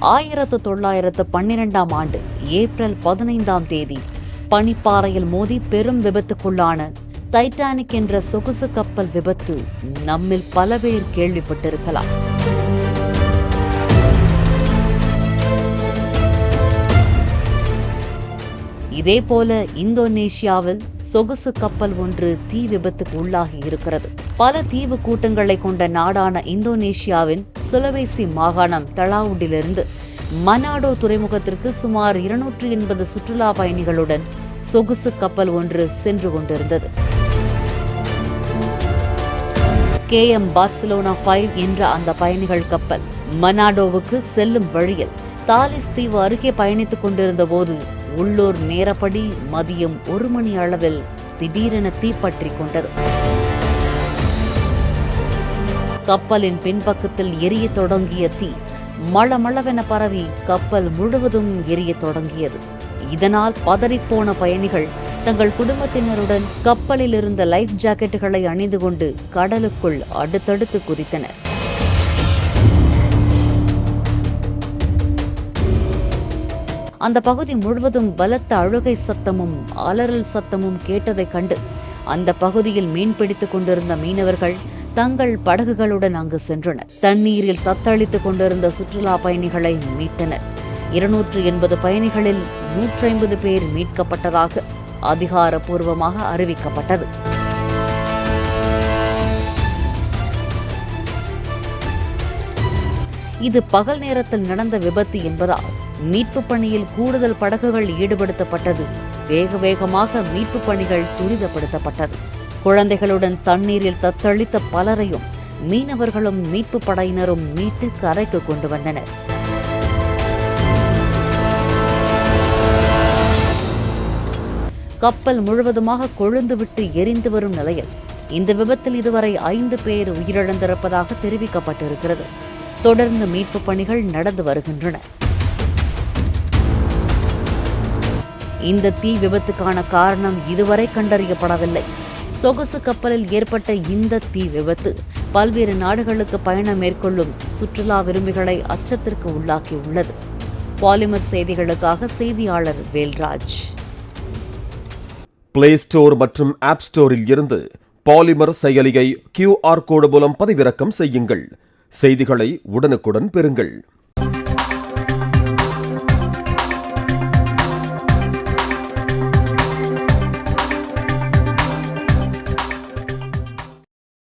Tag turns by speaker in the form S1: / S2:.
S1: 1912ஆம் ஆண்டு ஏப்ரல் 15ஆம் தேதி பனிப்பாறையில் மோதி பெரும் விபத்துக்குள்ளான டைட்டானிக் என்ற சொகுசு கப்பல் விபத்து நம்மில் பல பேர் கேள்விப்பட்டிருக்கலாம். இதேபோல இந்தோனேஷியாவில் சொகுசு கப்பல் ஒன்று தீ விபத்துக்கு உள்ளாகி இருக்கிறது. பல தீவு கூட்டங்களை கொண்ட நாடான இந்தோனேஷியாவின் சுலவேசி மாகாணம் தலாவுட்டிலிருந்து மனாடோ துறைமுகத்திற்கு சுமார் 280 சுற்றுலா பயணிகளுடன் சொகுசு கப்பல் ஒன்று சென்று கொண்டிருந்தது. KM பார்சிலோனா 5 என்ற அந்த பயணிகள் கப்பல் மனாடோவுக்கு செல்லும் வழியில் தாலிஸ் தீவு அருகே பயணித்துக் கொண்டிருந்த போது உள்ளூர் நேரப்படி மதியம் 1 மணி அளவில் திடீரென தீப்பற்றிக் கொண்டது. கப்பலின் பின்பக்கத்தில் எரிய தொடங்கிய தீ மளமளவென பரவி கப்பல் முழுவதும் எரிய தொடங்கியது. இதனால் பதறிப்போன பயணிகள் தங்கள் குடும்பத்தினருடன் கப்பலில் இருந்த லைஃப் ஜாக்கெட்டுகளை அணிந்து கொண்டு கடலுக்குள் அடுத்தடுத்து குதித்தனர். அந்த பகுதி முழுவதும் பலத்த அழுகை சத்தமும் அலறல் சத்தமும் கேட்டதைக் கண்டு அந்த பகுதியில் மீன்பிடித்துக் கொண்டிருந்த மீனவர்கள் தங்கள் படகுகளுடன் அங்கு சென்றனர். தண்ணீரில் தத்தளித்துக் கொண்டிருந்த சுற்றுலா பயணிகளை மீட்டனர். 280 பயணிகளில் 150 பேர் மீட்கப்பட்டதாக அதிகாரப்பூர்வமாக அறிவிக்கப்பட்டது. இது பகல் நேரத்தில் நடந்த விபத்து என்பதால் மீட்பு பணியில் கூடுதல் படகுகள் ஈடுபடுத்தப்பட்டது. வேகமாக மீட்பு பணிகள் துரிதப்படுத்தப்பட்டது. குழந்தைகளுடன் தண்ணீரில் தத்தளித்த பலரையும் மீனவர்களும் மீட்பு படையினரும் மீட்டு கரைக்கு கொண்டு வந்தனர். கப்பல் முழுவதுமாக கொழுந்துவிட்டு எரிந்து வரும் நிலையில் இந்த விபத்தில் இதுவரை 5 பேர் உயிரிழந்திருப்பதாக தெரிவிக்கப்பட்டிருக்கிறது. தொடர்ந்து மீட்பு பணிகள் நடந்து வருகின்றன. இந்த தீ விபத்துக்கான காரணம் இதுவரை கண்டறியப்படவில்லை. சொகுசு கப்பலில் ஏற்பட்ட இந்த தீ விபத்து பல்வேறு நாடுகளுக்கு பயணம் மேற்கொள்ளும் சுற்றுலா விரும்பிகளை அச்சத்திற்கு உள்ளாக்கியுள்ளது. பாலிமர் செய்திகளுக்காக செய்தியாளர் வேல்ராஜ்.
S2: பிளே ஸ்டோர் மற்றும் ஆப் ஸ்டோரில் இருந்து பாலிமர் செயலியை QR கோடு மூலம் பதிவிறக்கம் செய்யுங்கள். செய்திகளை உடனுக்குடன் பெறுங்கள்.